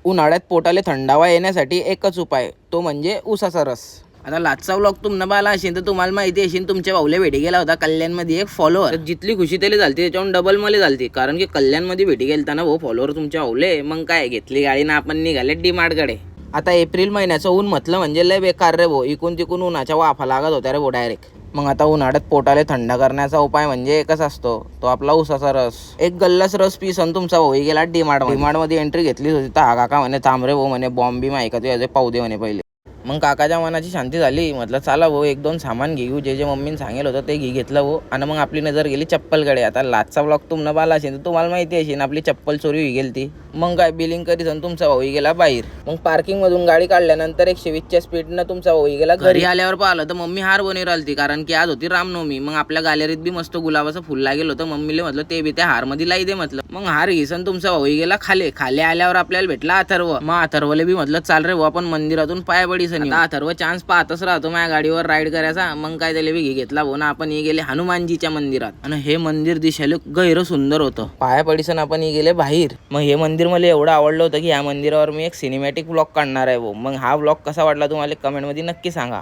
उन्हाळ्यात पोटाले थंडावा येण्यासाठी एकच उपाय, तो म्हणजे ऊसाचा रस. आता लाचचा व्लॉग तुम्हाला पाहिला असेल तर तुम्हाला माहिती असेल तुमच्या भाऊले भेटी गेला होता कल्याणमध्ये एक फॉलोअर. जितली खुशी त्याला झालती त्याच्याहून डबल मला झालती, कारण की कल्याणमध्ये भेटी गेलताना भाऊ फॉलोअर तुमच्या भाऊले. मग काय घेतली गाडी ना आपण निघाले डीमार्टकडे. आता एप्रिल महिन्याचं ऊन म्हटलं म्हणजे लय बेकार रे भाऊ. इकून तिकून उन्हाच्या वाफा लागत होत्या रे भाऊ डायरेक्ट. मग आता उन्हाळ्यात पोटाले थंड करण्याचा उपाय म्हणजे एकच असतो, तो आपला ऊसाचा रस. एक गल्लास रस पिसन तुमचा भाऊ गेला डीमार्टमध्ये एंट्री घेतली होती तर हा काका म्हणे थांब रे भाऊ म्हणे बॉम्बी माहिती का तू पाहू दे म्हणे पहिले. मग काकाच्या मनाची शांती झाली. म्हटलं चला भाऊ एक दोन सामान घेऊ, जे मम्मीने सांगेल होतं ते घेतलं भाऊ. आणि मग आपली नजर गेली चप्पलकडे. आता लाचचा ब्लॉग तुम्हाला पाहिला असेल तर तुम्हाला माहिती असेल आपली चप्पल चोरी होई गेली ती. मग काय बिलिंग करीत तुमचा भाऊ गेला बाहेर. मग पार्किंग मधून गाडी काढल्यानंतर 120च्या स्पीडनं तुमचा भाऊ गेला घरी. आल्यावर पाहिलं तर मम्मी हार बनवून राहिली, कारण की आज होती रामनवमी. मग आपल्या गॅलरीत बी मस्त गुलाबाचं फुल लागेल होतं. मम्मीला म्हटलं ते बी त्या हार मध्ये लाई दे म्हटलं. मग हार घेसन तुमचा भाऊ गेला खाली आल्यावर आपल्याला भेटला अथर्व. मग अथर्वले बी म्हटलं चाल रे भाऊ आपण मंदिरातून पाय पडीसन. अथर्व चान्स पाहतच राहतो माझ्या गाडीवर राईड करायचा. मग काय त्याला बी घेतला भाऊ ना आपण गेले हनुमानजीच्या मंदिरात. आणि हे मंदिर दिसायला गैर सुंदर होतं. पाया पडीसन आपण गेले बाहेर. मग हे मंदिर मला एवढं आवडलं होतं की या मंदिरावर मी एक सिनेमॅटिक ब्लॉग काढणार आहे भाऊ. मग हा ब्लॉग कसा वाटला तुम्हाला कमेंटमध्ये नक्की सांगा.